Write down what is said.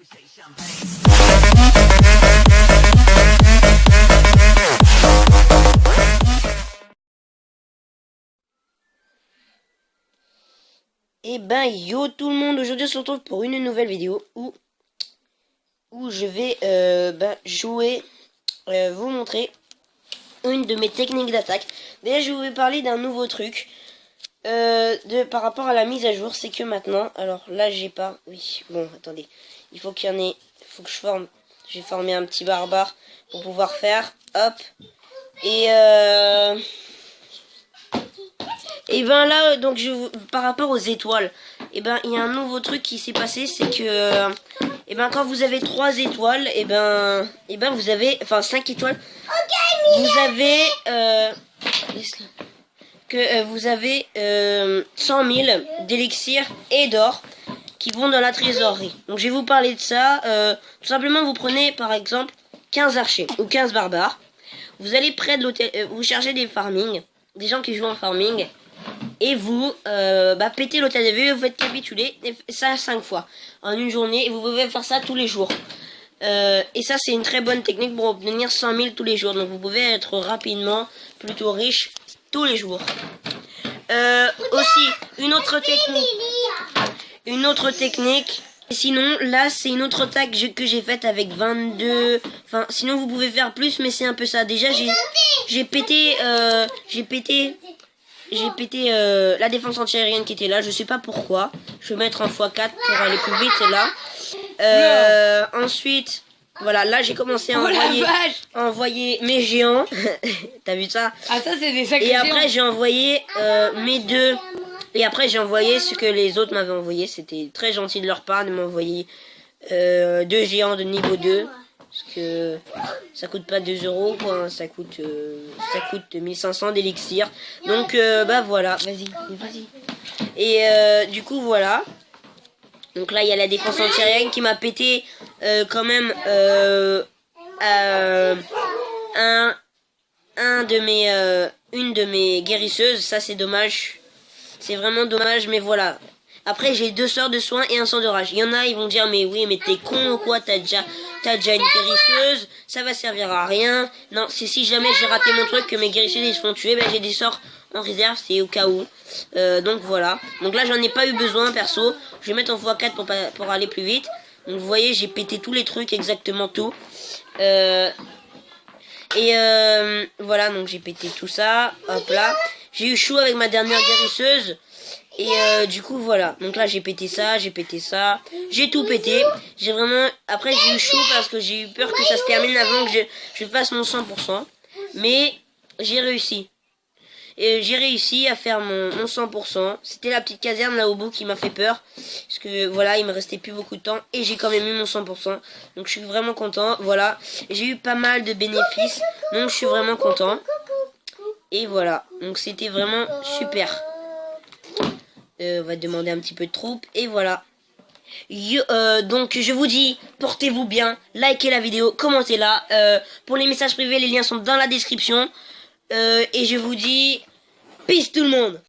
Et ben yo tout le monde, aujourd'hui on se retrouve pour une nouvelle vidéo où je vais jouer, vous montrer une de mes techniques d'attaque. Déjà je vais vous parler d'un nouveau truc par rapport à la mise à jour, c'est que maintenant, alors là j'ai pas, oui bon attendez, il faut qu'il y en ait, il faut que je forme, j'ai formé un petit barbare pour pouvoir faire, hop, et ben là, donc par rapport aux étoiles, et ben il y a un nouveau truc qui s'est passé, c'est que et ben quand vous avez 3 étoiles, et ben vous avez, enfin 5 étoiles, vous avez vous avez 100 000 d'élixir et d'or qui vont dans la trésorerie. Donc je vais vous parler de ça. Tout simplement, vous prenez par exemple 15 archers ou 15 barbares. Vous allez près de l'hôtel, vous cherchez des farming, des gens qui jouent en farming, et vous pétez l'hôtel de ville, vous faites capituler, et ça 5 fois en une journée, et vous pouvez faire ça tous les jours. Et ça c'est une très bonne technique pour obtenir 100 000 tous les jours, donc vous pouvez être rapidement plutôt riche tous les jours. Aussi une autre technique, sinon là c'est une autre attaque que j'ai faite avec 22, enfin sinon vous pouvez faire plus, mais c'est un peu ça. Déjà j'ai pété la défense antiaérienne qui était là, je sais pas pourquoi. Je vais mettre un x4 pour aller plus vite là. Ensuite, voilà, là j'ai commencé à envoyer mes géants. T'as vu ça? Ah ça c'est des sacrés géants. Et après géants. j'ai envoyé mes deux. Et après j'ai envoyé ce que les autres m'avaient envoyé. C'était très gentil de leur part de m'envoyer 2 géants de niveau 2. Parce que ça coûte pas 2 euros quoi, hein, ça coûte 1500 d'élixir. Donc voilà, vas-y. Et du coup voilà. Donc là il y a la défense antiaérienne qui m'a pété quand même une de mes guérisseuses. Ça c'est dommage. C'est vraiment dommage, mais voilà. Après j'ai 2 sorts de soins et un sort de rage. Il y en a, ils vont dire mais oui mais t'es con ou quoi, t'as déjà une guérisseuse, ça va servir à rien. Non, c'est si jamais j'ai raté mon truc que mes guérisseuses ils se font tuer, j'ai des sorts en réserve, c'est au cas où. Donc voilà. Donc là j'en ai pas eu besoin perso. Je vais mettre en x4 pour aller plus vite. Donc vous voyez j'ai pété tous les trucs, exactement tout. Voilà, donc j'ai pété tout ça. Hop là. J'ai eu chaud avec ma dernière guérisseuse. Et du coup voilà, donc là j'ai pété ça, j'ai tout pété. J'ai vraiment, après j'ai eu chaud parce que j'ai eu peur que ça se termine avant que je fasse mon 100%. Mais j'ai réussi. Et j'ai réussi à faire mon 100%. C'était la petite caserne là au bout qui m'a fait peur. Parce que voilà, il me restait plus beaucoup de temps. Et j'ai quand même eu mon 100%. Donc je suis vraiment content. Voilà, j'ai eu pas mal de bénéfices. Donc je suis vraiment content. Et voilà, donc c'était vraiment super. On va demander un petit peu de troupes. Et voilà. Donc je vous dis, portez-vous bien. Likez la vidéo, commentez-la. Pour les messages privés, les liens sont dans la description. Et je vous dis, peace tout le monde.